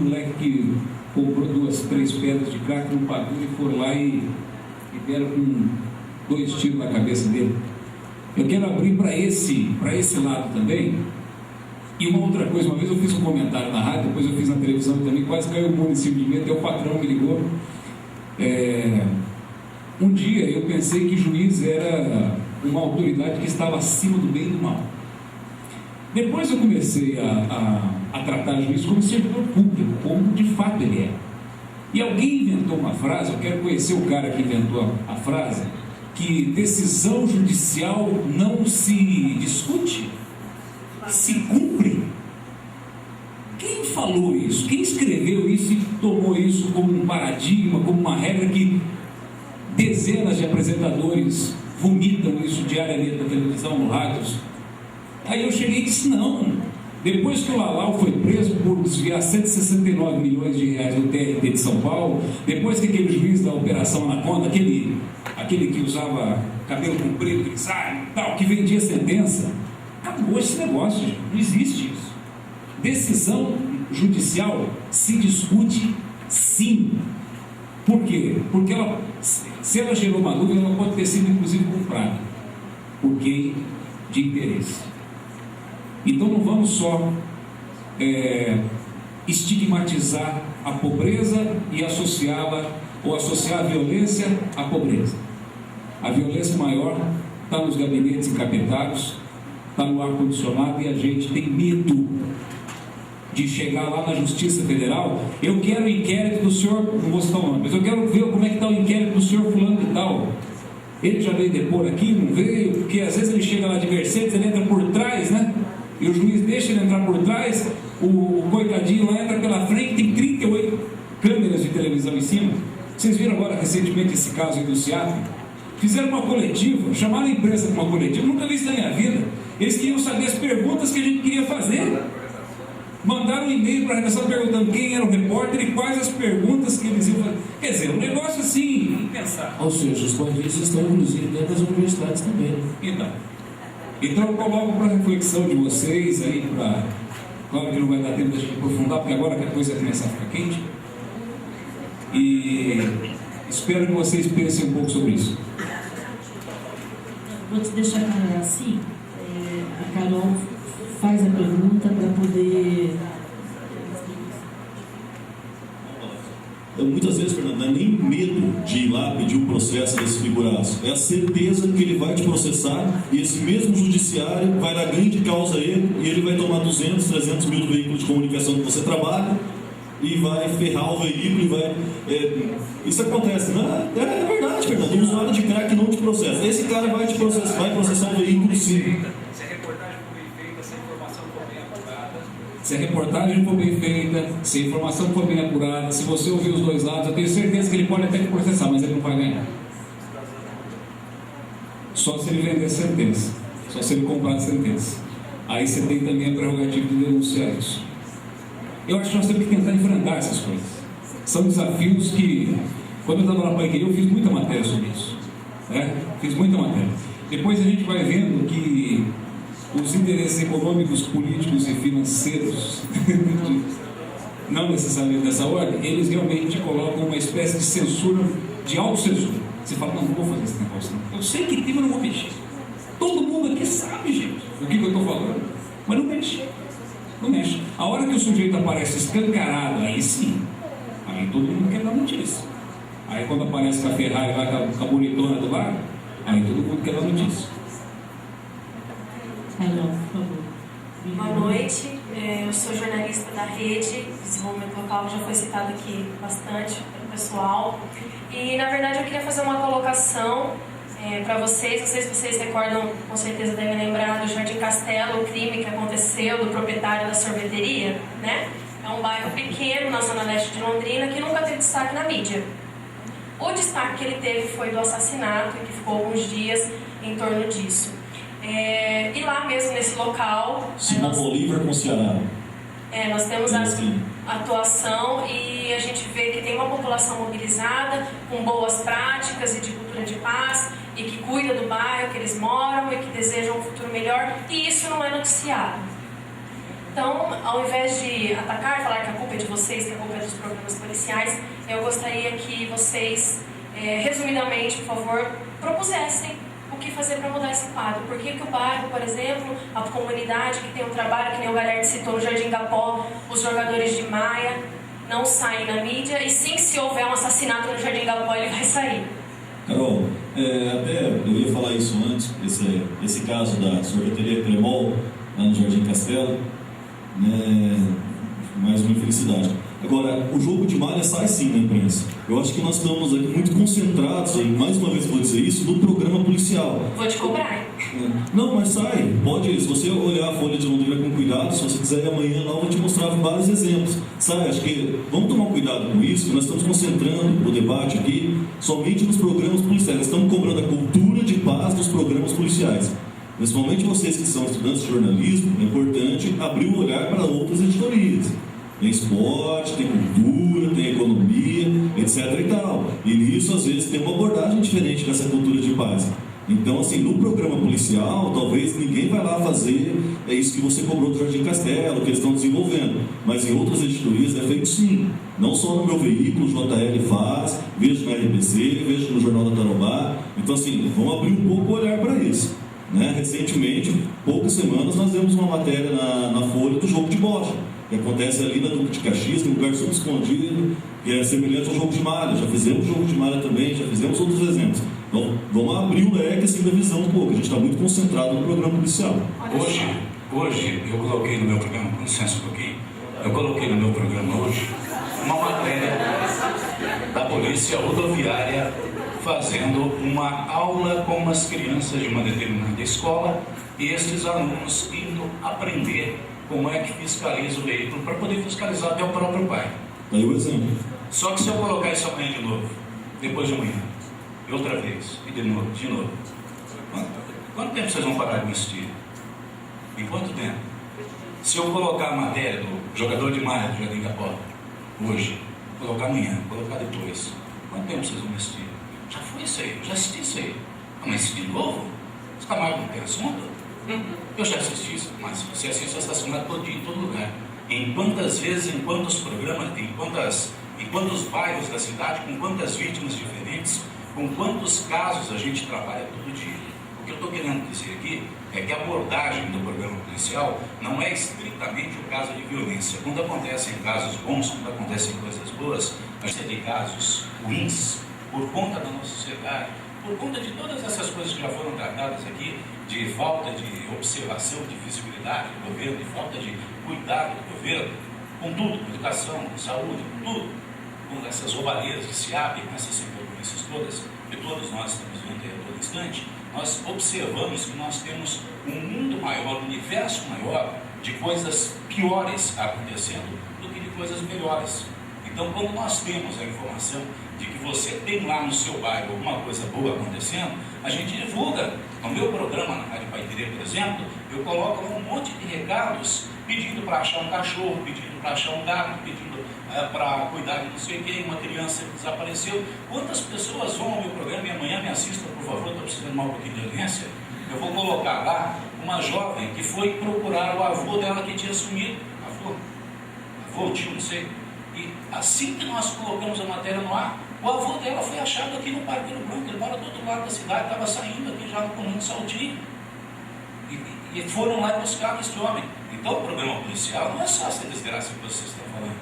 moleque que comprou 2, 3 pedras de crack no pagode e foram lá e deram com 2 tiros na cabeça dele. Eu quero abrir para esse lado também. E uma outra coisa, uma vez eu fiz um comentário na rádio, depois eu fiz na televisão também, quase caiu o mundo em cima de mim, até o patrão me ligou. Um dia eu pensei que juiz era uma autoridade que estava acima do bem e do mal. Depois eu comecei a tratar juiz como servidor público, como de fato ele é. E alguém inventou uma frase, eu quero conhecer o cara que inventou a frase, que decisão judicial não se discute, se cumpre. Quem falou isso? Quem escreveu isso e tomou isso como um paradigma, como uma regra que dezenas de apresentadores vomitam isso diariamente na televisão, no rádios? Aí eu cheguei e disse, não. Depois que o Lalau foi preso por desviar 169 milhões de reais do TRT de São Paulo, depois que aquele juiz da Operação Anaconda, aquele que usava cabelo comprido, grisalho, tal, que vendia sentença, acabou esse negócio, gente. Não existe isso. Decisão judicial se discute sim. Por quê? Porque se ela gerou uma dúvida, ela pode ter sido inclusive comprada por quem de interesse. Então não vamos só estigmatizar a pobreza e associá-la, ou associar a violência à pobreza. A violência maior está nos gabinetes encapetados, está no ar-condicionado, e a gente tem medo de chegar lá na Justiça Federal. Eu quero o inquérito do senhor, não vou citar o nome, mas eu quero ver como é que está o inquérito do senhor fulano de tal. Ele já veio depor aqui, não veio, porque às vezes ele chega lá de Mercedes, ele entra por trás, né? E o juiz deixa ele entrar por trás, o coitadinho lá entra pela frente, tem 38 câmeras de televisão em cima. Vocês viram agora recentemente esse caso aí do SEAP? Fizeram uma coletiva, chamaram a imprensa para uma coletiva, eu nunca vi isso na minha vida. Eles queriam saber as perguntas que a gente queria fazer. Mandaram um e-mail para a redação perguntando quem era o repórter e quais as perguntas que eles iam fazer. Quer dizer, um negócio assim, impensar. Ou seja, os bandidos estão inclusive dentro das universidades também. Então eu coloco para reflexão de vocês aí, claro que não vai dar tempo de a gente aprofundar, porque agora que a coisa começa a ficar quente. E espero que vocês pensem um pouco sobre isso. Vou te deixar assim, a Carol faz a pergunta para poder... Muitas vezes, Fernando, não é nem medo de ir lá pedir um processo desse figuraço, é a certeza que ele vai te processar e esse mesmo judiciário vai dar grande causa a ele e ele vai tomar 200, 300 mil do veículo de comunicação que você trabalha e vai ferrar o veículo e vai... isso acontece, né? É verdade, Fernando, o usuário de crack não te processa. Esse cara vai te processar, vai processar o veículo sim. Se a reportagem for bem feita, se a informação for bem apurada, se você ouvir os dois lados, eu tenho certeza que ele pode até te processar, mas ele não vai ganhar. Só se ele vender sentença, só se ele comprar sentença. Aí você tem também a prerrogativa de denunciar isso. Eu acho que nós temos que tentar enfrentar essas coisas. São desafios que, quando eu estava na Paiqueria, eu fiz muita matéria sobre isso. Fiz muita matéria. Depois a gente vai vendo que os interesses econômicos, políticos e financeiros, não necessariamente dessa ordem, eles realmente colocam uma espécie de censura, de autocensura. Você fala, não vou fazer esse negócio não. Eu sei que tem, mas não vou mexer. Todo mundo aqui sabe, gente, o que eu estou falando. Mas não mexe. Não mexe. A hora que o sujeito aparece escancarado, aí sim, aí todo mundo quer dar notícia. Aí quando aparece com a Ferrari lá, com a bonitona do lado, aí todo mundo quer dar notícia. Carol, por favor. Boa noite, eu sou jornalista da Rede Desenvolvimento Local, já foi citado aqui bastante pelo pessoal. E na verdade eu queria fazer uma colocação para vocês. Não sei se vocês recordam, com certeza devem lembrar do Jardim Castelo, o crime que aconteceu do proprietário da sorveteria, né? É um bairro pequeno na zona leste de Londrina que nunca teve destaque na mídia. O destaque que ele teve foi do assassinato, e que ficou alguns dias em torno disso. E lá mesmo, nesse local... Simão Bolívar com o Ceará. Nós temos a atuação e a gente vê que tem uma população mobilizada, com boas práticas e de cultura de paz, e que cuida do bairro que eles moram e que desejam um futuro melhor, e isso não é noticiado. Então, ao invés de atacar, falar que a culpa é de vocês, que a culpa é dos programas policiais, eu gostaria que vocês, resumidamente, por favor, propusessem o que fazer para mudar esse quadro. Por que o bairro, por exemplo, a comunidade que tem um trabalho, que nem o Galhardo citou no Jardim Gapó, os jogadores de Maia, não saem na mídia, e sim, se houver um assassinato no Jardim Gapó, ele vai sair. Carol, até eu ia falar isso antes, esse caso da sorveteria Cremol, lá no Jardim Castelo, mais uma infelicidade. Agora, o jogo de malha sai sim na imprensa. Eu acho que nós estamos aqui muito concentrados, mais uma vez vou dizer isso, no programa policial. Vou te cobrar. Não, mas sai. Pode, se você olhar a Folha de Londrina com cuidado, se você quiser ir amanhã lá, eu vou te mostrar vários exemplos. Sai, acho que vamos tomar cuidado com isso, que nós estamos concentrando o debate aqui somente nos programas policiais. Nós estamos cobrando a cultura de paz dos programas policiais. Principalmente vocês que são estudantes de jornalismo, é importante abrir o olhar para outras editorias. Tem esporte, tem cultura, tem economia, etc. e tal. E nisso, às vezes, tem uma abordagem diferente dessa cultura de paz. Então, assim, no programa policial, talvez ninguém vai lá fazer isso que você cobrou do Jardim Castelo, que eles estão desenvolvendo. Mas em outras editorias é feito sim. Não só no meu veículo, o JL faz, vejo na RBC, vejo no Jornal da Tarobá. Então, assim, vamos abrir um pouco o olhar para isso. Recentemente, poucas semanas, nós demos uma matéria na Folha do jogo de bocha, que acontece ali na Duque de Caxias, num lugar subescondido, que é semelhante ao jogo de malha. Já fizemos jogo de malha também, já fizemos outros exemplos. Então, vamos abrir o leque assim, da visão um pouco. A gente está muito concentrado no programa policial. Hoje, eu coloquei no meu programa, com licença um pouquinho, eu coloquei no meu programa hoje uma matéria da Polícia Rodoviária fazendo uma aula com as crianças de uma determinada escola e esses alunos indo aprender como é que fiscaliza o veículo para poder fiscalizar até o próprio pai. Aí o exemplo. Só que se eu colocar isso amanhã de novo, depois de amanhã, e outra vez, e de novo, quanto tempo vocês vão parar de me assistir? Em quanto tempo? Se eu colocar a matéria do jogador de malha do Jardim Capó, hoje, colocar amanhã, colocar depois, quanto tempo vocês vão me assistir? Já foi isso aí, eu já assisti isso aí. Mas de novo? Os Camargo não tem assunto? Eu já assisti isso, mas você assiste assassinato todo dia, em todo lugar. Em quantas vezes, em quantos programas, em quantos bairros da cidade, com quantas vítimas diferentes, com quantos casos a gente trabalha todo dia. O que eu estou querendo dizer aqui é que a abordagem do programa policial não é estritamente o caso de violência. Quando acontecem casos bons, quando acontecem coisas boas, a gente tem casos ruins por conta da nossa sociedade, por conta de todas essas coisas que já foram tratadas aqui, de falta de observação, de visibilidade do governo, de falta de cuidado do governo, com tudo, com educação, com saúde, com tudo, com essas roubalheiras que se abrem, com essas incongruências todas, que todos nós estamos vendo a todo instante, nós observamos que nós temos um mundo maior, um universo maior de coisas piores acontecendo do que de coisas melhores. Então, quando nós temos a informação de que você tem lá no seu bairro alguma coisa boa acontecendo, a gente divulga. No meu programa, na Rádio Paiquerê, por exemplo, eu coloco lá um monte de recados pedindo para achar um cachorro, pedindo para achar um gato, pedindo para cuidar de não sei quem, uma criança que desapareceu. Quantas pessoas vão ao meu programa e amanhã me assistam, por favor, estou precisando de um pouquinho de audiência? Eu vou colocar lá uma jovem que foi procurar o avô dela que tinha sumido. Avô, tio, não sei. E assim que nós colocamos a matéria no ar, o avô dela foi achado aqui no Parque Rio Branco. Ele mora do outro lado da cidade, estava saindo aqui já no comando de Saltinho. E foram lá buscar esse homem. Então o programa policial não é só essa desgraça que vocês estão falando.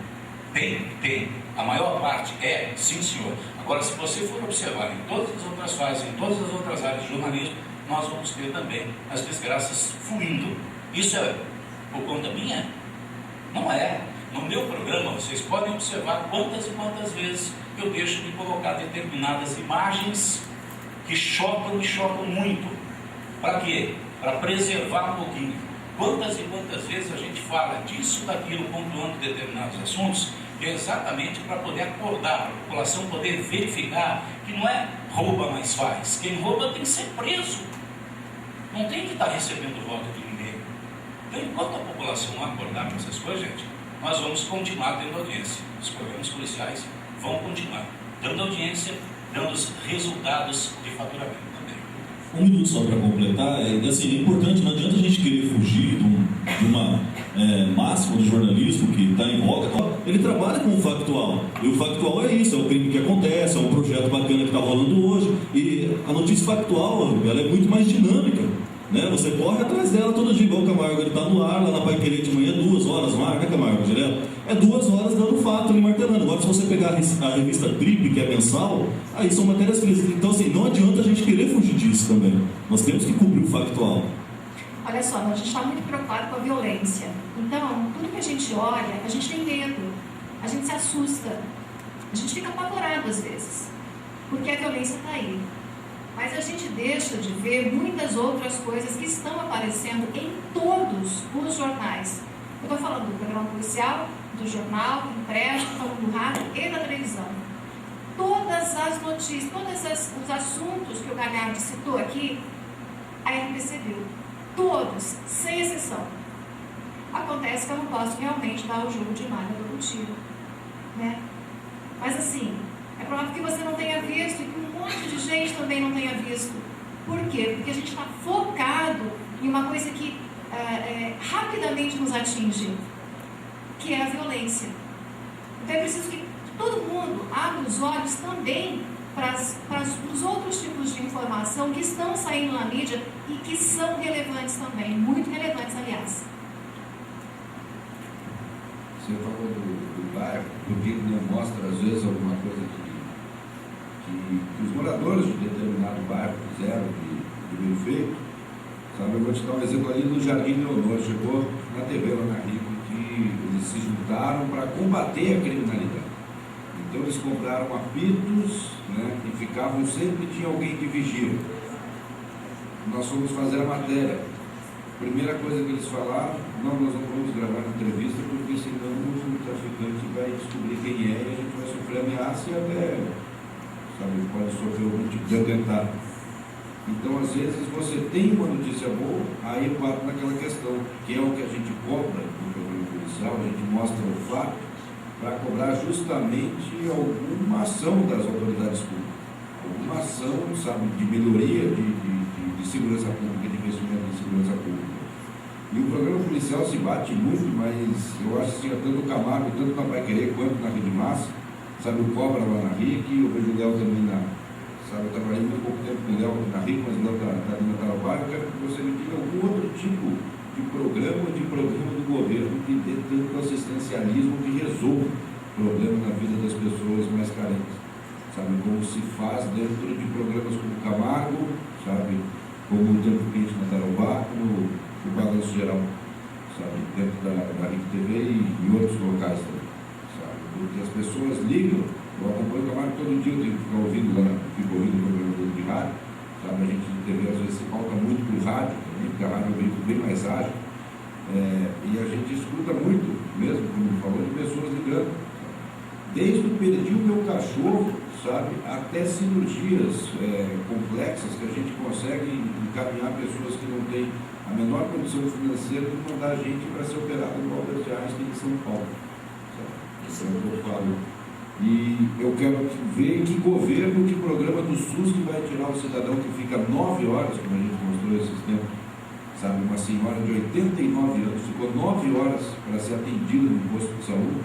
Tem. A maior parte é, sim senhor. Agora, se você for observar em todas as outras fases, em todas as outras áreas de jornalismo, nós vamos ter também as desgraças fluindo. Isso é por conta minha? Não é. No meu programa, vocês podem observar quantas e quantas vezes eu deixo de colocar determinadas imagens que chocam e chocam muito. Para quê? Para preservar um pouquinho. Quantas e quantas vezes a gente fala disso, daquilo, pontuando determinados assuntos, que é exatamente para poder acordar, para a população poder verificar que não é rouba, mas faz. Quem rouba tem que ser preso. Não tem que estar recebendo voto de ninguém. Então, enquanto a população não acordar com essas coisas, gente, nós vamos continuar tendo audiência. Os programas policiais vão continuar dando audiência, dando resultados de faturamento também. Um minuto só para completar, assim, é importante, não adianta a gente querer fugir de uma máxima do jornalismo que está em voga. Ele trabalha com o factual, e o factual é isso, é o crime que acontece, é um projeto bacana que está rolando hoje, e a notícia factual, ela é muito mais dinâmica, né? Você corre atrás dela todo dia, igual o Camargo, ele está no ar, lá na Pai Querer de manhã, 2 horas no ar, né, Camargo, direto? É 2 horas dando fato ali, martelando. Agora, se você pegar a revista Trip, que é mensal, aí são matérias felizes. Então, assim, não adianta a gente querer fugir disso também. Nós temos que cobrir o factual. Olha só, a gente está muito preocupado com a violência. Então, tudo que a gente olha, a gente tem medo, a gente se assusta, a gente fica apavorado às vezes, porque a violência está aí. Mas a gente deixa de ver muitas outras coisas que estão aparecendo em todos os jornais. Eu estou falando do programa policial, do jornal, do impresso, estou falando do rádio e da televisão. Todas as notícias, os assuntos que o Galhardo citou aqui, a RPC viu. Todos, sem exceção. Acontece que eu não posso realmente dar o jogo de imagem do contigo, né? Mas assim, é provável que você não tenha visto e que um monte de gente também não tenha visto. Por quê? Porque a gente está focado em uma coisa que rapidamente nos atinge, que é a violência. Então é preciso que todo mundo abra os olhos também para os outros tipos de informação que estão saindo na mídia e que são relevantes também, muito relevantes, aliás. Você falou do bairro, porque não mostra às vezes alguma coisa que os moradores de determinado bairro fizeram de bem feito. Sabe, eu vou te dar um exemplo ali do Jardim Leonor. Chegou na TV lá na Rico que eles se juntaram para combater a criminalidade. Então eles compraram apitos, né, e ficavam sempre, tinha alguém que vigia. Nós fomos fazer a matéria. Primeira coisa que eles falaram, nós não vamos gravar a entrevista porque senão o traficante vai descobrir quem é e a gente vai sofrer ameaça e até, sabe, pode sofrer algum tipo de atentado. Então, às vezes, você tem uma notícia boa, aí eu bato naquela questão, que é o que a gente cobra no programa policial, a gente mostra o fato para cobrar justamente alguma ação das autoridades públicas, alguma ação, sabe, de melhoria de segurança pública, de investimento em segurança pública. E o programa policial se bate muito, mas eu acho assim, tanto o Camargo, tanto na Pai Querer quanto na Rede Massa, sabe, o Cobra lá na RIC, eu vejo o Léo também sabe, eu trabalhei muito pouco tempo com o Léo na RIC, mas o Léo está ali na Tarobá. Eu quero que você me diga algum outro tipo de programa do governo que dê tanto assistencialismo que resolva o problema na vida das pessoas mais carentes. Sabe, como se faz dentro de programas como o Camargo, sabe, como o Tempo Quente na Tarobá, como o Balanço Geral, sabe, dentro da RIC TV e outros locais também, sabe, porque as pessoas ligam. Eu acompanho o Camargo todo dia, eu tenho que ficar ouvindo lá, fico ouvindo o programa dele de rádio, sabe, a gente de TV às vezes se pauta muito por rádio também, porque a rádio é bem mais ágil, e a gente escuta muito, mesmo, como falou, de pessoas ligando, desde o perdi o meu cachorro, sabe, até cirurgias complexas que a gente consegue encaminhar pessoas que não têm a menor condição financeira de mandar a gente para ser operado no Albert Einstein em São Paulo. Sabe? Isso é o que eu falo. E eu quero ver que governo, que programa do SUS que vai tirar o cidadão que fica 9 horas, como a gente mostrou esses tempos, sabe, uma senhora de 89 anos, ficou 9 horas para ser atendida no posto de saúde.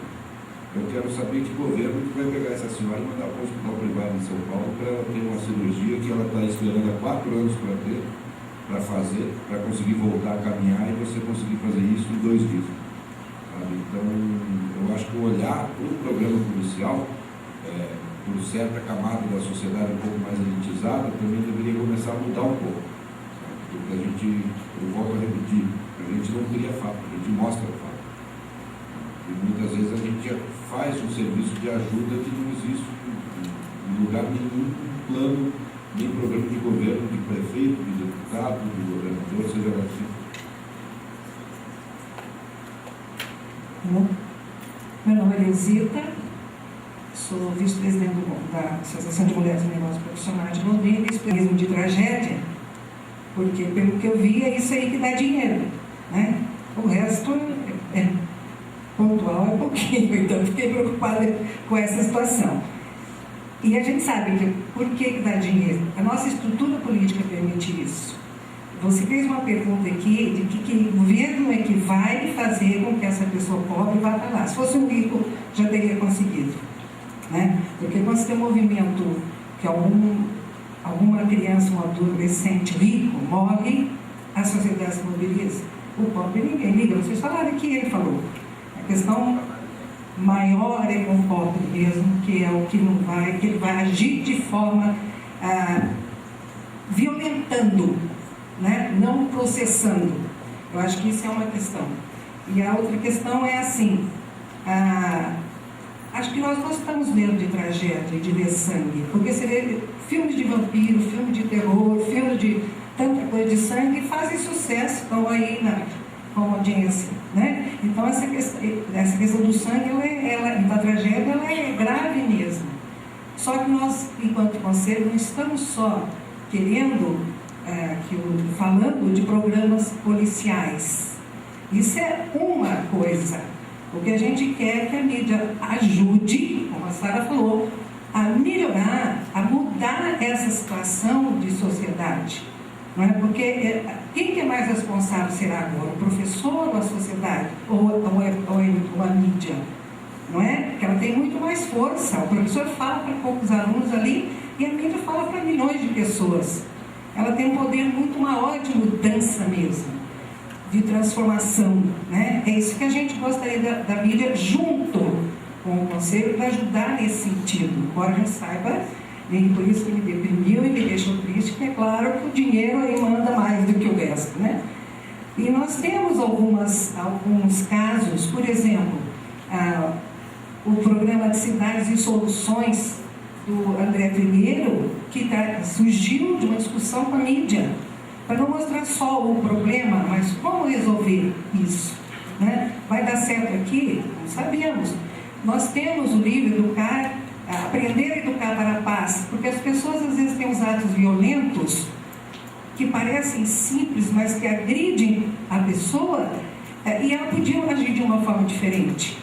Eu quero saber que governo que vai pegar essa senhora e mandar para o hospital privado em São Paulo para ela ter uma cirurgia que ela está esperando há 4 anos para fazer, para conseguir voltar a caminhar e você conseguir fazer isso em 2 dias. Então, eu acho que o olhar para o programa policial, por certa camada da sociedade um pouco mais elitizada, também deveria começar a mudar um pouco. Porque eu volto a repetir, a gente não cria fato, a gente mostra o fato. E muitas vezes a gente faz um serviço de ajuda que não existe em lugar nenhum, plano, nem programa de governo, de prefeito, de deputado, de governador, seja lá assim. Meu nome é Leozita, sou vice-presidente da Associação de Mulheres em Negócios Profissionais de Londrina, especialismo de tragédia, porque pelo que eu vi é isso aí que dá dinheiro, né? O resto pontual é pouquinho, então fiquei preocupada com essa situação. E a gente sabe que por que dá dinheiro? A nossa estrutura política permite isso. Você fez uma pergunta aqui de que governo é que vai fazer com que essa pessoa pobre vá para lá. Se fosse um rico, já teria conseguido. Né? Porque quando você tem um movimento que alguma criança, um adolescente rico morre, a sociedade se mobiliza. O pobre ninguém liga. Vocês falaram aqui, ele falou. A questão maior é com o pobre mesmo, que é o que não vai, que ele vai agir de forma violentando, né? Não processando. Eu acho que isso é uma questão. E a outra questão é assim, acho que nós gostamos mesmo de tragédia, de ver sangue, porque você vê filmes de vampiro, filme de terror, filme de tanta coisa de sangue, fazem sucesso, estão aí com a audiência, né? Então essa questão do sangue, e da tragédia, ela é grave mesmo. Só que nós, enquanto conselho, não estamos só querendo, falando de programas policiais. Isso é uma coisa. O que a gente quer é que a mídia ajude, como a Sara falou, a melhorar, a mudar essa situação de sociedade. Não é? Porque quem que é mais responsável será agora? O professor ou a sociedade? Ou a mídia? Não é? Porque ela tem muito mais força. O professor fala para poucos alunos ali e a mídia fala para milhões de pessoas. Ela tem um poder muito maior de mudança mesmo, de transformação, né? É isso que a gente gostaria da mídia junto com o Conselho para ajudar nesse sentido. Embora a gente saiba, e por isso que me deprimiu e me deixou triste, que é claro que o dinheiro aí manda mais do que o resto, né? E nós temos alguns casos, por exemplo, o programa de Cidades e Soluções do André Trigueiro, que surgiu de uma discussão com a mídia, para não mostrar só o problema, mas como resolver isso, né? Vai dar certo aqui? Não sabemos. Nós temos o livro Educar, Aprender a Educar para a Paz, porque as pessoas às vezes têm uns atos violentos que parecem simples, mas que agridem a pessoa, e ela podia agir de uma forma diferente.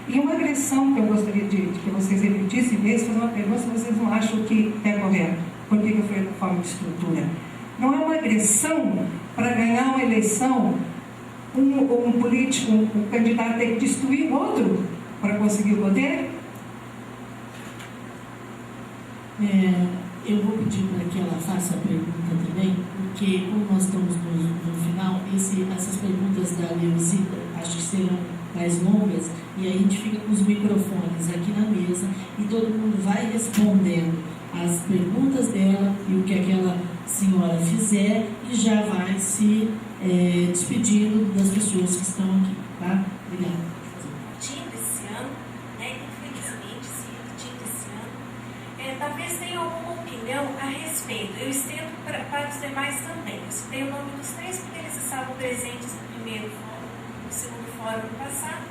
E uma agressão que eu gostaria de que vocês repetissem mesmo, fazer uma pergunta se vocês não acham que é correto. Por que eu falei da forma de estrutura? Não é uma agressão para ganhar uma eleição, um político, um candidato tem que destruir o outro para conseguir o poder? Eu vou pedir para que ela faça a pergunta também, porque como nós estamos no final, essas perguntas da Leozita acho que serão mais longas, e aí a gente fica com os microfones aqui na mesa e todo mundo vai respondendo as perguntas dela e o que aquela senhora fizer e já vai se despedindo das pessoas que estão aqui, tá? Obrigada. Esse ano, né, infelizmente, se repetindo esse ano, talvez tenha alguma opinião a respeito. Eu estendo para os demais também. Eu citei o nome dos três porque eles estavam presentes no primeiro fórum, no segundo fórum do passado.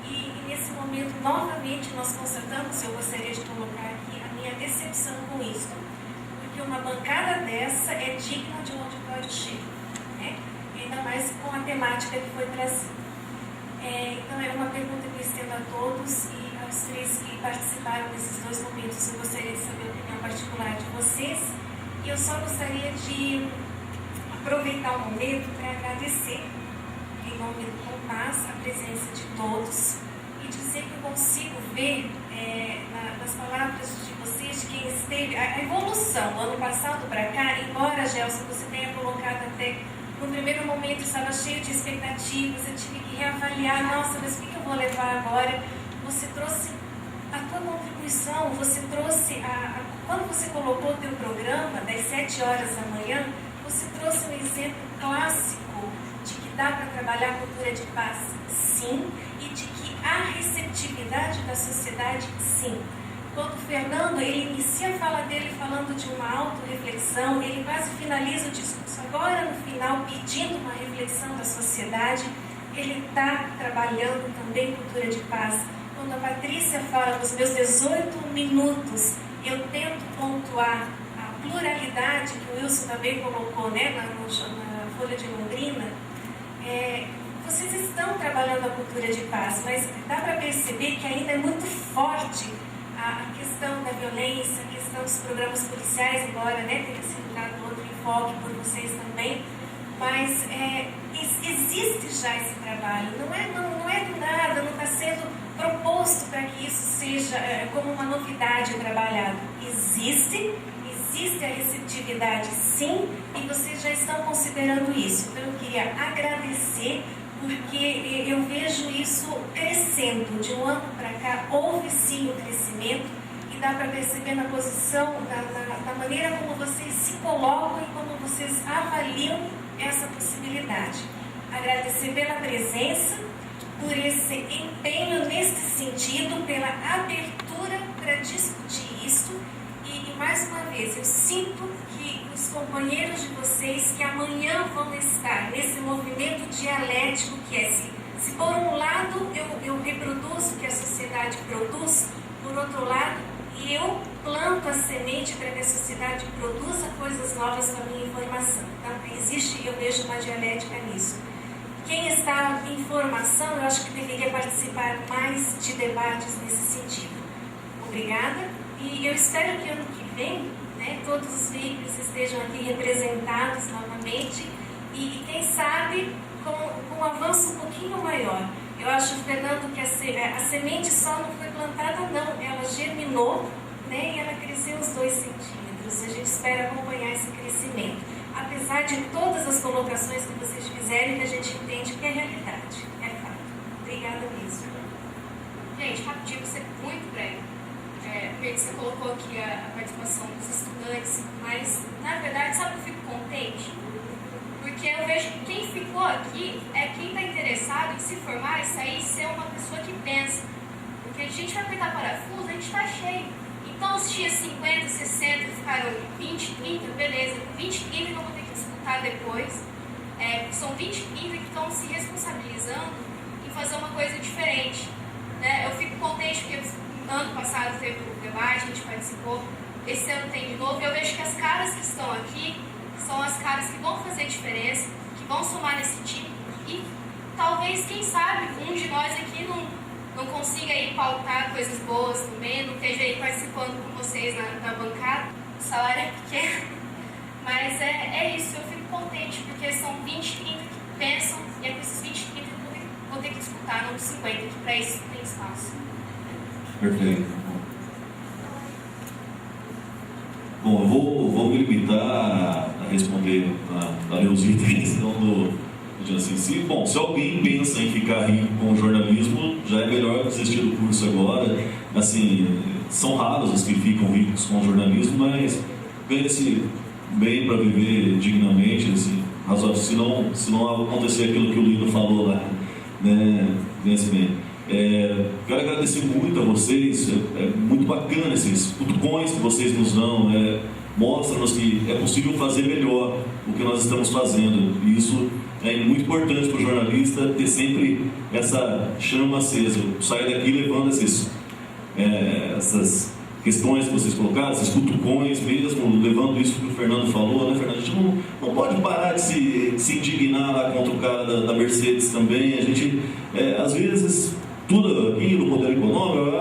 E nesse momento, novamente, nós constatamos, eu gostaria de colocar aqui a minha decepção com isso, porque uma bancada dessa é digna de um auditório cheio, né? Ainda mais com a temática que foi trazida. Então, é uma pergunta que eu estendo a todos e aos três que participaram desses dois momentos. Eu gostaria de saber a opinião particular de vocês. E eu só gostaria de aproveitar o momento para agradecer, em nome do Compás, a presença de todos e dizer que eu consigo ver nas palavras de vocês, de quem esteve, a evolução. Ano passado para cá, embora, Gelson, você tenha colocado até no primeiro momento estava cheio de expectativas, eu tive que reavaliar, nossa, mas o que eu vou levar agora? Você trouxe a tua contribuição, você trouxe, quando você colocou o teu programa, das 7 horas da manhã, você trouxe um exemplo clássico de que dá para trabalhar a cultura de paz, sim, e de que há receptividade da sociedade, sim. Quando o Fernando, ele inicia a fala dele falando de uma autorreflexão, ele quase finaliza o discurso agora no final pedindo uma reflexão da sociedade, ele está trabalhando também cultura de paz. Quando a Patrícia fala dos meus 18 minutos, eu tento pontuar a pluralidade que o Wilson também colocou, né, na Folha de Londrina. Vocês estão trabalhando a cultura de paz, mas dá para perceber que ainda é muito forte a questão da violência, a questão dos programas policiais, embora, né, tenha sido dado outro enfoque por vocês também, mas existe já esse trabalho, não é do nada, não está sendo proposto para que isso seja como uma novidade trabalhado. Existe a receptividade, sim, e vocês já estão considerando isso. Então eu queria agradecer, porque eu vejo isso crescendo. De um ano para cá, houve sim o crescimento, e dá para perceber na posição, da maneira como vocês se colocam e como vocês avaliam essa possibilidade. Agradecer pela presença, por esse empenho nesse sentido, pela abertura para discutir isso, e mais uma vez, eu sinto que os companheiros de vocês que amanhã vão estar nesse movimento dialético que é se por um lado eu reproduzo o que a sociedade produz, por outro lado eu planto a semente para que a sociedade produza coisas novas com a minha informação. Tá? Existe, eu vejo uma dialética nisso. Quem está em formação, eu acho que deveria participar mais de debates nesse sentido. Obrigada. E eu espero que ano que vem, né, todos os veículos estejam aqui representados novamente e quem sabe, com um avanço um pouquinho maior. Eu acho, Fernando, que a semente só não foi plantada, não. Ela germinou, né, e ela cresceu uns 2 centímetros. A gente espera acompanhar esse crescimento. Apesar de todas as colocações que vocês fizeram, que a gente entende que é realidade, é fato. Obrigada mesmo. Gente, rapidinho, você é muito breve. Porque você colocou aqui a participação dos estudantes, mas, na verdade, sabe que eu fico contente? Porque eu vejo que quem ficou aqui é quem está interessado em se formar e sair e ser uma pessoa que pensa. Porque a gente vai apertar parafuso, a gente está cheio. Então, os tinha 50, 60, ficaram 20, 30, beleza. 20, 30 que eu vou ter que disputar depois. São 20, 30 que estão se responsabilizando em fazer uma coisa diferente. Né? Eu fico contente porque ano passado teve um debate, a gente participou. Esse ano tem de novo. E eu vejo que as caras que estão aqui são as caras que vão fazer diferença, que vão somar nesse time. E talvez, quem sabe, um de nós aqui não consiga aí pautar coisas boas também, não esteja aí participando com vocês na bancada. O salário é pequeno, mas é isso. Eu fico contente, porque são 20, 30 que pensam, e é com esses 20, 30 que eu vou ter que disputar, não 50, que para isso tem espaço. Perfeito. Bom, eu vou me limitar a responder a Leozita a questão do assim, bom, se alguém pensa em ficar rico com o jornalismo, já é melhor desistir do curso agora. Assim, são raros os que ficam ricos com o jornalismo, mas ganha-se bem para viver dignamente, assim, razoável, se não acontecer aquilo que o Lino falou lá, né, ganha-se bem. Quero agradecer muito a vocês, é muito bacana esses cutucões que vocês nos dão, mostra-nos que é possível fazer melhor o que nós estamos fazendo, e isso é muito importante para o jornalista ter sempre essa chama acesa. Eu saio daqui levando essas questões que vocês colocaram, esses cutucões mesmo, levando isso que o Fernando falou, né, Fernando? A gente não pode parar de se indignar lá contra o cara da Mercedes também. A gente, às vezes, tudo aqui no poder econômico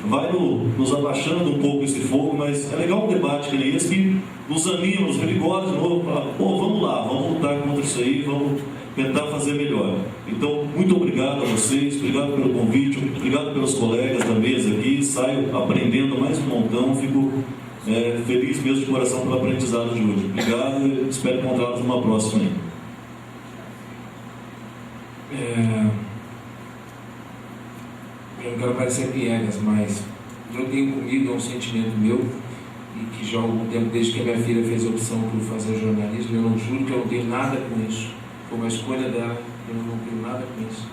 vai nos abaixando um pouco esse fogo, mas é legal um debate que nem esse que nos anima, nos revigora de novo, falar, vamos lá, vamos lutar contra isso aí, vamos tentar fazer melhor. Então, muito obrigado a vocês, obrigado pelo convite, obrigado pelos colegas da mesa aqui, saio aprendendo mais um montão, fico feliz mesmo de coração pelo aprendizado de hoje. Obrigado e espero encontrá-los numa próxima aí. Eu não quero parecer piegas, mas eu tenho comigo, é um sentimento meu, e que já há algum tempo, desde que a minha filha fez a opção por fazer jornalismo, eu não juro que eu não tenho nada com isso. Foi uma escolha dela, eu não tenho nada com isso.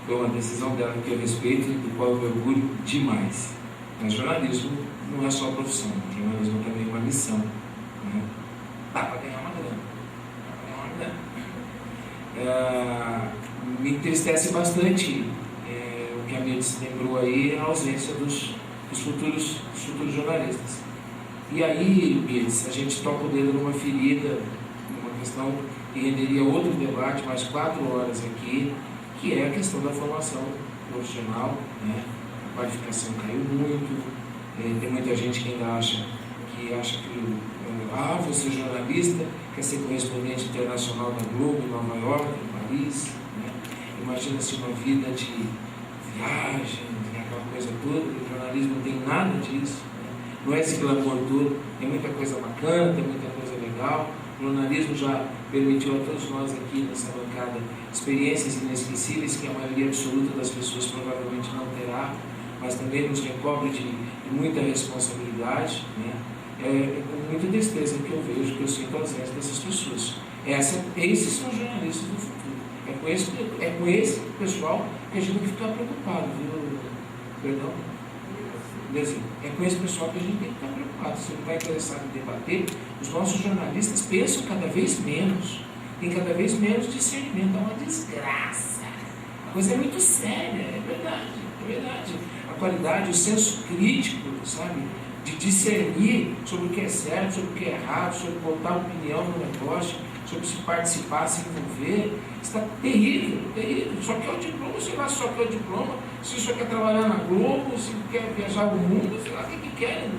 Foi uma decisão dela que eu respeito e do qual eu me orgulho demais. Mas jornalismo não é só profissão, jornalismo também é uma missão. Né? Dá para ganhar uma grana. Me entristece bastante o que a Mirtz se lembrou aí, a ausência dos futuros jornalistas. E aí, Mirtz, a gente toca o dedo numa ferida, numa questão que renderia outro debate, mais 4 horas aqui, que é a questão da formação profissional, né? A qualificação caiu muito, tem muita gente gente que ainda acha que você é jornalista, quer ser correspondente internacional da Globo, em Nova York, em Paris, né? Imagina-se uma vida de viagem, aquela coisa toda. O jornalismo não tem nada disso, né? Não é esse glamour todo, tem muita coisa bacana, tem muita coisa legal. O jornalismo já permitiu a todos nós aqui nessa bancada experiências inesquecíveis que a maioria absoluta das pessoas provavelmente não terá, mas também nos recobre de muita responsabilidade, né? É com muita tristeza que eu vejo, que eu sinto a ausência dessas pessoas. Esses são os jornalistas do futuro. É com esse pessoal que a gente tem que ficar preocupado, viu? Perdão? É com esse pessoal que a gente tem que ficar preocupado. Se não está interessado em debater, os nossos jornalistas pensam cada vez menos, tem cada vez menos discernimento. É uma desgraça. A coisa é muito séria, é verdade. A qualidade, o senso crítico, sabe? De discernir sobre o que é certo, sobre o que é errado, sobre botar opinião no negócio, sobre se participar, se envolver, está terrível. Só quer o diploma, sei lá, só quer o diploma, se só quer trabalhar na Globo, se quer viajar o mundo, sei lá o que quer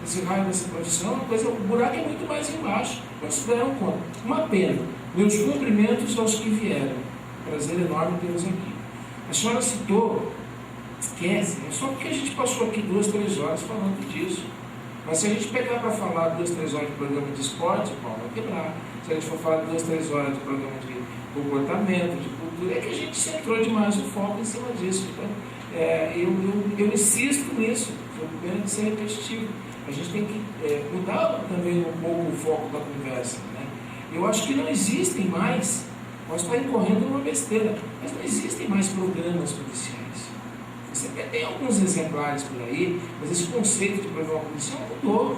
nesse raio dessa profissão, o buraco é muito mais embaixo. Mas se deram conta. Uma pena. Meus cumprimentos aos que vieram. Prazer enorme tê-los aqui. A senhora citou, esquece, é só porque a gente passou aqui 2, 3 horas falando disso. Mas se a gente pegar para falar 2, 3 horas de programa de esporte, o pau vai quebrar. Se a gente for falar 2, 3 horas de programa de comportamento, de cultura, é que a gente centrou demais o foco em cima disso. Então, eu insisto nisso, foi pena de ser repetitivo. A gente tem que mudar também um pouco o foco da conversa, né? Eu acho que não existem mais, posso estar incorrendo numa besteira, mas não existem mais programas policiais. Você tem alguns exemplares por aí, mas esse conceito de programa policial mudou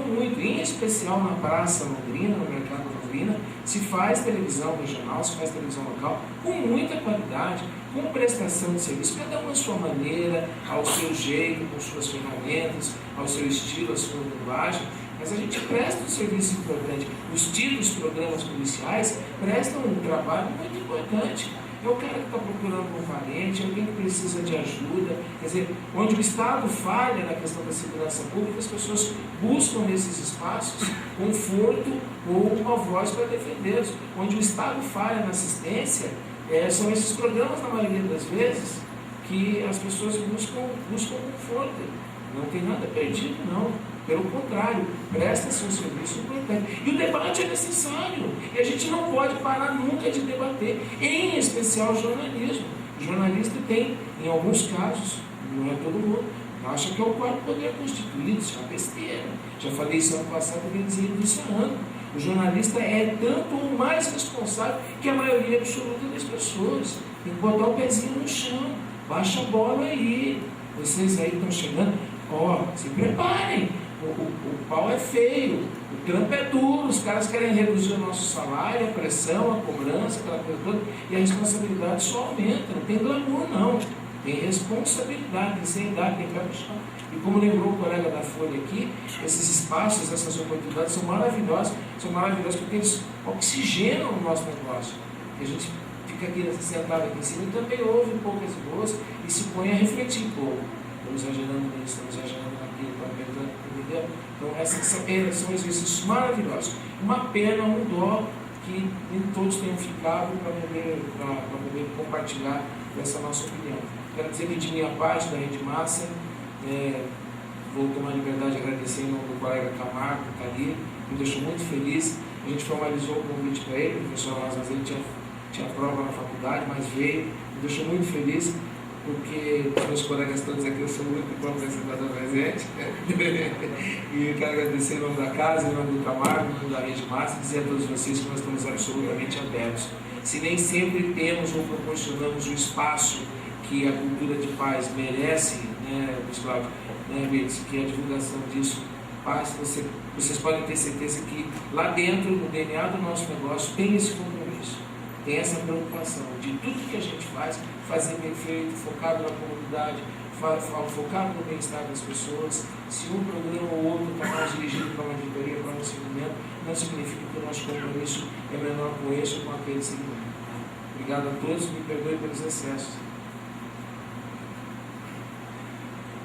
muito. Em especial na Praça Londrina, no Mercado Londrina, se faz televisão regional, se faz televisão local, com muita qualidade, com prestação de serviço, cada um à sua maneira, ao seu jeito, com suas ferramentas, ao seu estilo, à sua linguagem. Mas a gente presta um serviço importante. Os títulos programas policiais prestam um trabalho muito importante. É o cara que está procurando um valente, alguém que precisa de ajuda. Quer dizer, onde o Estado falha na questão da segurança pública, as pessoas buscam nesses espaços conforto ou uma voz para defendê-los. Onde o Estado falha na assistência, são esses programas, na maioria das vezes, que as pessoas buscam conforto. Não tem nada perdido, não. Pelo contrário, presta-se um serviço importante. E o debate é necessário. E a gente não pode parar nunca de debater, em especial o jornalismo. O jornalista tem, em alguns casos, não é todo mundo, acha que é o quarto poder constituído, isso é uma besteira. Já falei isso ano passado e venho dizendo isso há ano. O jornalista é tanto ou mais responsável que a maioria absoluta das pessoas. Tem que botar o pezinho no chão. Baixa a bola aí. Vocês aí estão chegando. Se preparem. O pau é feio, o trampo é duro, os caras querem reduzir o nosso salário, a pressão, a cobrança, aquela coisa toda, e a responsabilidade só aumenta. Não tem glamour, não. Tem responsabilidade, tem seriedade, tem pé no chão. E como lembrou o colega da Folha aqui, esses espaços, essas oportunidades são maravilhosas porque eles oxigenam o nosso negócio. E a gente fica aqui sentado aqui em cima e também ouve poucas boas e se põe a refletir um pouco. Estamos exagerando nisso, estamos exagerando naquilo, entendeu? Então, são exercícios maravilhosos. Uma pena, um dó que nem todos tenham ficado para poder compartilhar essa nossa opinião. Quero dizer que de minha parte, da Rede Massa, vou tomar liberdade de agradecer em nome do colega Camargo, que está ali, me deixou muito feliz. A gente formalizou o convite para ele, o professor Lázaro, ele tinha prova na faculdade, mas veio, me deixou muito feliz, porque os meus colegas todos aqui, eu sou muito bom apresentador presente, e eu quero agradecer em nome da casa, em nome do Camargo, em nome da Rede Massa, dizer a todos vocês que nós estamos absolutamente abertos. Se nem sempre temos ou proporcionamos o espaço que a cultura de paz merece, né, Gustavo, né, Betis, que a divulgação disso paz, vocês podem ter certeza que lá dentro, no DNA do nosso negócio, tem esse compromisso, tem essa preocupação de tudo que a gente faz, fazer bem feito, focado na comunidade, focado no bem-estar das pessoas. Se um programa ou outro está mais dirigido para uma editoria, para um segmento, não significa que o nosso compromisso é menor com esse ou com aquele segmento. Obrigado a todos, me perdoe pelos excessos.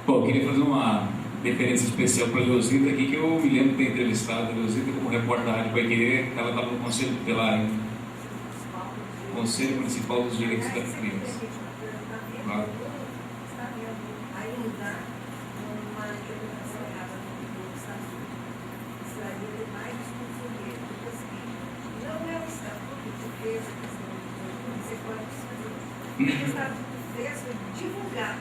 Bom, eu queria fazer uma deferência especial para a Leozita aqui, que eu me lembro de ter entrevistado a Leozita como repórter da Rádio Paiquerê. Ela estava no Conselho Tutelar, Conselho Municipal dos Direitos da Criança. Claro. Divulgar,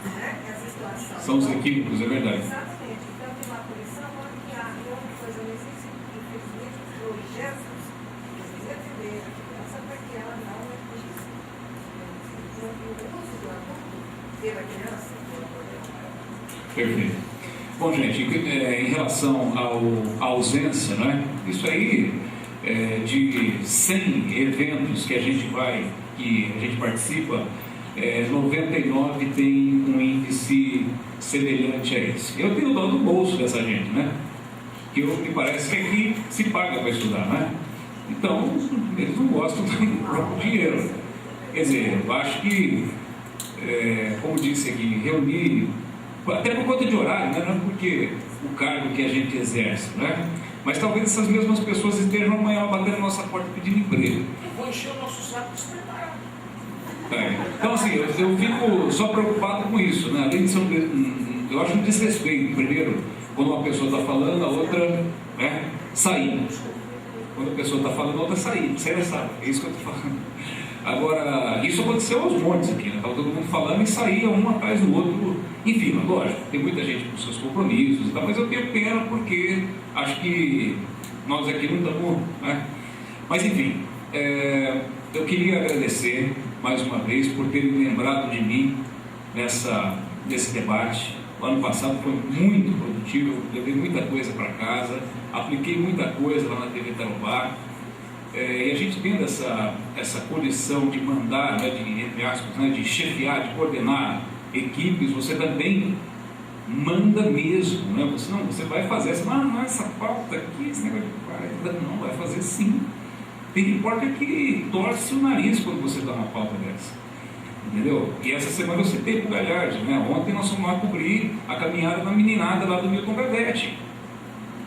né, essa situação. São os equívocos, é verdade. Exatamente. Então, tem uma comissão onde há alguma coisa nesse infelizmente, os gestos, precisa atender a criança para que ela não atingisse. Então, o uso do adulto pela criança é um problema maior. Perfeito. Bom, gente, em relação à ausência, né, isso aí, de 100 eventos que a gente participa, 99 tem um índice semelhante a esse. Eu tenho dó do bolso dessa gente, né? Que me parece que aqui se paga para estudar, né? Então, eles não gostam do próprio dinheiro. Quer dizer, eu acho que, como disse aqui, reunir, até por conta de horário, né? Não é porque o cargo que a gente exerce, né? Mas talvez essas mesmas pessoas estejam amanhã batendo na nossa porta pedindo emprego. Eu vou encher o nosso saco despreparado. Então, assim, eu fico só preocupado com isso, né? Além de ser eu acho um desrespeito, primeiro, quando uma pessoa está falando, a outra, né, sair. Quando a pessoa está falando, a outra sair. Você já sabe, é isso que eu estou falando. Agora, isso aconteceu aos montes aqui, né? Estava todo mundo falando e saía um atrás do outro. Enfim, lógico, tem muita gente com seus compromissos e tal, mas eu tenho pena porque acho que nós aqui não estamos, né? Mas, enfim, eu queria agradecer mais uma vez por terem lembrado de mim nesse debate. O ano passado foi muito produtivo, eu levei muita coisa para casa, apliquei muita coisa lá na TV Tarobá, e a gente tendo essa condição de mandar, né, entre aspas, né, de chefiar, de coordenar equipes, você também manda mesmo, né? Você vai fazer essa pauta aqui, esse negócio de não, vai fazer sim. Tem repórter que torce o nariz quando você dá uma pauta dessa, entendeu? E essa semana eu citei pro Galhardi, né? Ontem nós fomos lá cobrir a caminhada da meninada lá do Milton Gavete,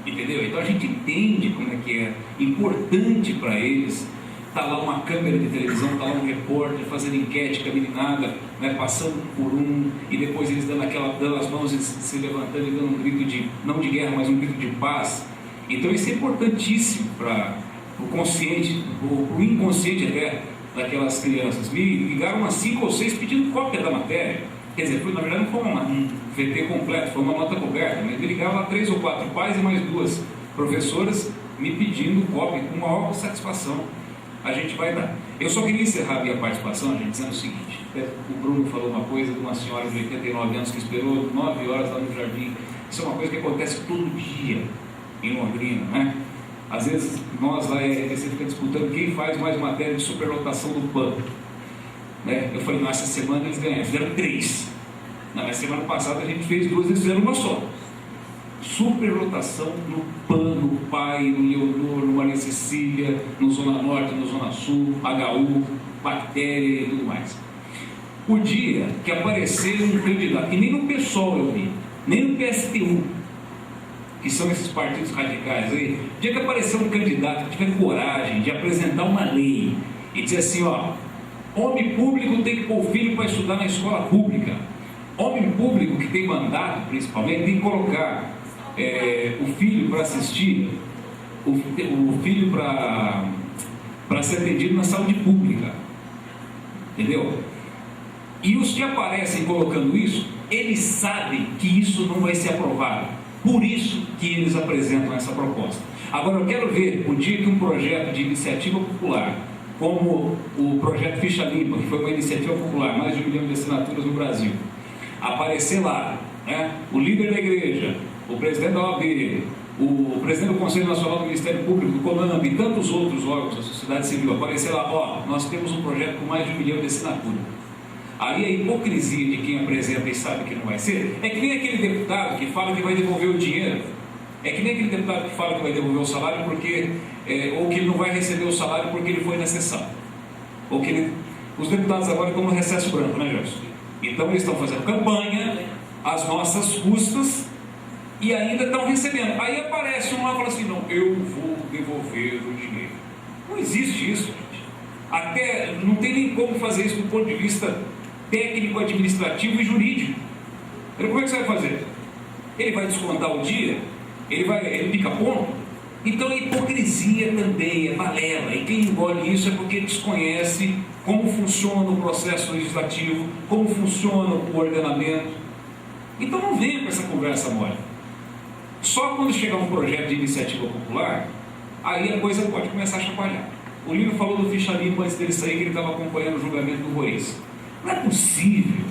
entendeu? Então a gente entende como é que é importante para eles. Tá lá uma câmera de televisão, tá lá um repórter fazendo enquete com a meninada, né, passando por um, e depois eles dando as mãos e se levantando e dando um grito não de guerra, mas um grito de paz. Então isso é importantíssimo para o consciente, o inconsciente até daquelas crianças. Me ligaram umas 5 ou 6 pedindo cópia da matéria. Quer dizer, na verdade não foi um VT completo, foi uma nota coberta, mas me ligaram lá 3 ou 4 pais e mais 2 professoras me pedindo cópia com maior satisfação. A gente vai dar. Eu só queria encerrar a minha participação, gente, dizendo o seguinte: o Bruno falou uma coisa de uma senhora de 89 anos que esperou 9 horas lá no jardim. Isso é uma coisa que acontece todo dia em Londrina, né? Às vezes nós lá você fica disputando quem faz mais matéria de superlotação do PAN, né? Eu falei, essa semana eles ganharam, fizeram 3. Na semana passada a gente fez 2, eles fizeram uma só. Superlotação no PAN, no PAI, no Leonor, no Maria Cecília, no Zona Norte, no Zona Sul, HU, bactéria e tudo mais. O dia que aparecer um candidato, e nem no PSOL eu vi, nem no PSTU, que são esses partidos radicais aí, o dia que aparecer um candidato que tiver coragem de apresentar uma lei e dizer assim, ó, homem público tem que pôr o filho para estudar na escola pública, homem público que tem mandato, principalmente, tem que colocar o filho para assistir, o filho para ser atendido na saúde pública, entendeu? E os que aparecem colocando isso, eles sabem que isso não vai ser aprovado, por isso que eles apresentam essa proposta. Agora eu quero ver o dia que um projeto de iniciativa popular, como o projeto Ficha Limpa, que foi uma iniciativa popular, mais de 1 milhão de assinaturas no Brasil, aparecer lá, né, o líder da igreja, o presidente da OAB, o presidente do Conselho Nacional do Ministério Público, do CONAMP e tantos outros órgãos da sociedade civil, aparecer lá, ó, nós temos um projeto com mais de 1 milhão de assinaturas. Aí a hipocrisia de quem apresenta e sabe que não vai ser, é que nem aquele deputado que fala que vai devolver o dinheiro, é que nem aquele deputado que fala que vai devolver o salário porque, ou que ele não vai receber o salário porque ele foi na sessão. Ou que os deputados agora estão no recesso branco, né, Gerson? Então eles estão fazendo campanha às nossas custas, e ainda estão recebendo. Aí aparece um lá e fala assim, não, eu vou devolver o dinheiro. Não existe isso, gente. Até não tem nem como fazer isso do ponto de vista técnico, administrativo e jurídico. Então, como é que você vai fazer? Ele vai descontar o dia? Ele fica ponto? Então a hipocrisia também é balela, e quem engole isso é porque desconhece como funciona o processo legislativo, como funciona o ordenamento. Então não venha com essa conversa mole. Só quando chegar um projeto de iniciativa popular, aí a coisa pode começar a chacoalhar. O Lino falou do ficha limpa antes dele sair, que ele estava acompanhando o julgamento do Ruiz. Não é possível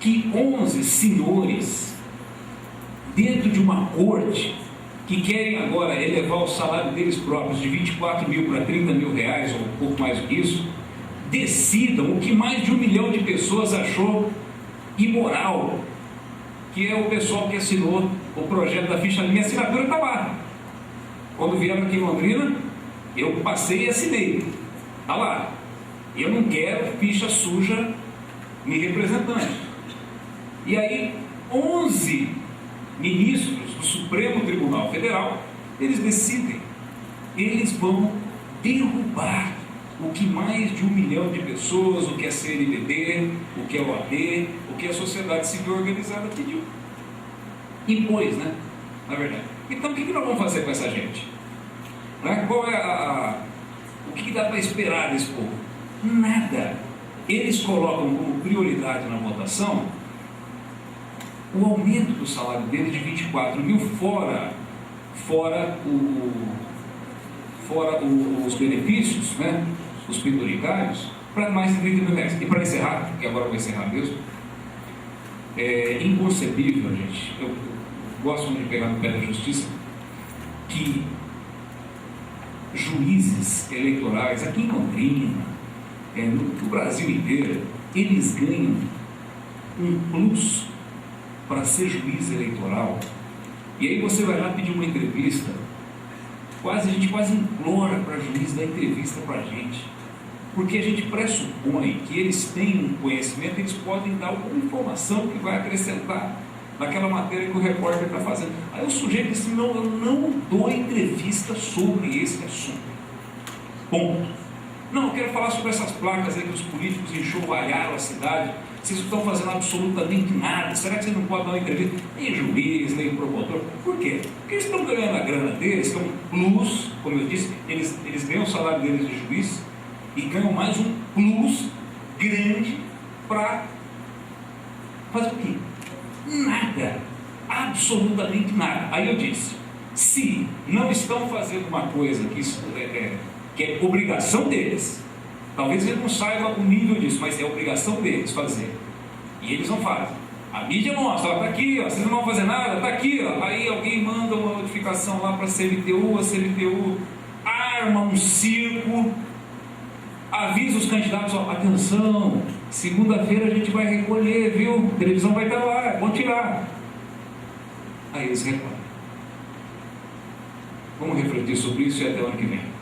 que 11 senhores dentro de uma corte que querem agora elevar o salário deles próprios de 24 mil para 30 mil reais, ou um pouco mais do que isso, decidam o que mais de 1 milhão de pessoas achou imoral, que é o pessoal que assinou o projeto da ficha. Minha assinatura está lá. Quando vieram aqui em Londrina, eu passei e assinei. Está lá. Eu não quero ficha suja me representando. E aí, 11 ministros do Supremo Tribunal Federal, eles decidem, eles vão derrubar o que mais de 1 milhão de pessoas, o que a CNBB, o que a OAB, o que a sociedade civil organizada pediu. Impôs, né? Na verdade. Então, o que nós vamos fazer com essa gente? Qual é o que dá para esperar desse povo? Nada. Eles colocam como prioridade na votação o aumento do salário deles de 24 mil, fora os benefícios, né, os penduricários, para mais de 30 mil reais. E para encerrar, porque agora eu vou encerrar mesmo, é inconcebível, gente, eu gosto muito de pegar no pé da justiça, que juízes eleitorais, aqui em Londrina, no Brasil inteiro, eles ganham um plus para ser juiz eleitoral. E aí você vai lá pedir uma entrevista, a gente quase implora para juiz dar entrevista para a gente, porque a gente pressupõe que eles têm um conhecimento, eles podem dar alguma informação que vai acrescentar naquela matéria que o repórter está fazendo. Aí o sujeito diz assim, não, eu não dou entrevista sobre esse assunto. Ponto. Não, eu quero falar sobre essas placas aí que os políticos enxovalharam a cidade. Vocês não estão fazendo absolutamente nada. Será que vocês não podem dar uma entrevista? Nem juiz, nem promotor. Por quê? Porque eles estão ganhando a grana deles, que é um plus, como eu disse, eles ganham o salário deles de juiz e ganham mais um plus grande para fazer o quê? Nada. Absolutamente nada. Aí eu disse, se não estão fazendo uma coisa que é obrigação deles, talvez eles não saibam o nível disso, mas é obrigação deles fazer, e eles não fazem. A mídia mostra, está aqui, ó, vocês não vão fazer nada, está aqui, ó. Aí alguém manda uma notificação lá para a CMTU arma um circo, avisa os candidatos, ó, atenção, segunda-feira a gente vai recolher, viu? A televisão vai estar lá, vão tirar. Aí eles reclamam. Vamos refletir sobre isso e até o ano que vem.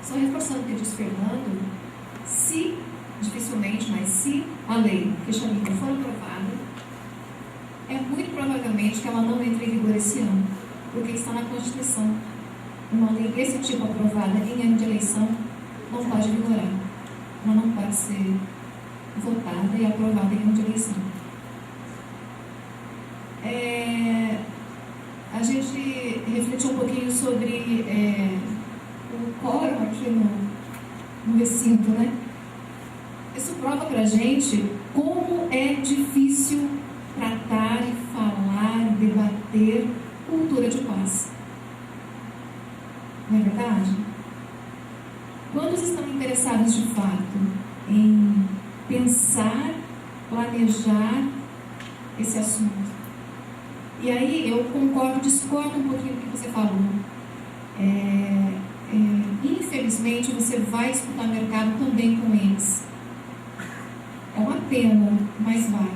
Só reforçando o que disse Fernando, se, dificilmente, mas se a lei ficha limpa for aprovada, é muito provavelmente que ela não entre em vigor esse ano, porque está na Constituição. Uma lei desse tipo aprovada em ano de eleição não pode vigorar. Ela não pode ser votada e aprovada em ano de eleição. A gente refletiu um pouquinho sobre o quórum aqui no recinto, né? Isso prova pra gente como é difícil tratar e falar, debater cultura de paz. Não é verdade? Quantos estão interessados de fato em pensar, planejar esse assunto? E aí eu discordo um pouquinho do que você falou. Infelizmente você vai disputar mercado também com eles. É uma pena, mas vai.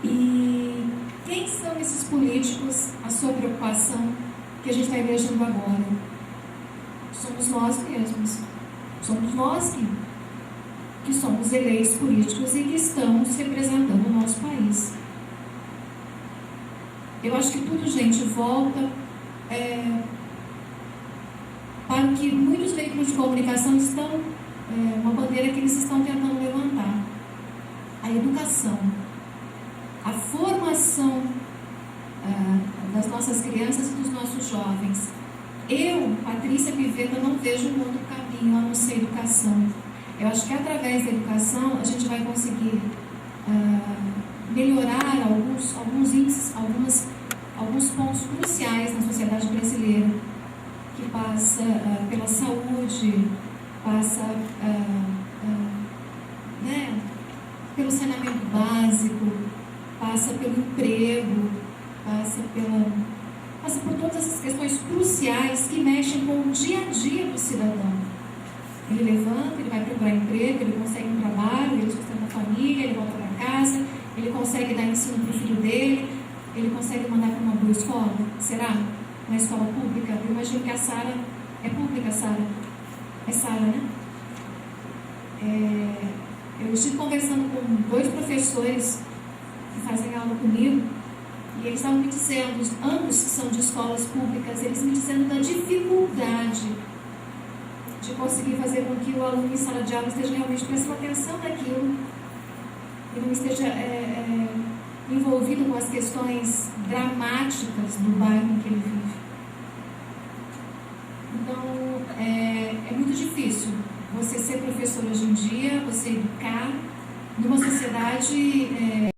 E quem são esses políticos, a sua preocupação que a gente está elegendo agora? Somos nós mesmos. Somos nós que somos eleitos políticos e que estamos representando o nosso país. Eu acho que tudo, gente, volta para o que muitos veículos de comunicação estão, uma bandeira que eles estão tentando levantar: a educação, a formação das nossas crianças e dos nossos jovens. Eu, Patrícia Pivetta, não vejo um outro caminho a não ser educação. Eu acho que através da educação a gente vai conseguir melhorar alguns índices, alguns pontos cruciais na sociedade brasileira, que passa pela saúde, passa pelo saneamento básico, passa pelo emprego, passa por todas essas questões cruciais que mexem com o dia a dia do cidadão. Ele levanta, ele vai procurar emprego, ele consegue um trabalho, ele sustenta a família, ele volta para casa, ele consegue dar ensino para o filho dele, ele consegue mandar para uma boa escola. Será? Uma escola pública? Eu imagino que a Sara é pública, Sara. É Sara, né? Eu estive conversando com 2 professores que fazem aula comigo, e eles estavam me dizendo, ambos que são de escolas públicas, eles me dizendo da dificuldade de conseguir fazer com que o aluno em sala de aula esteja realmente prestando atenção naquilo e não esteja envolvido com as questões dramáticas do bairro em que ele vive. Então, é muito difícil você ser professor hoje em dia, você educar numa sociedade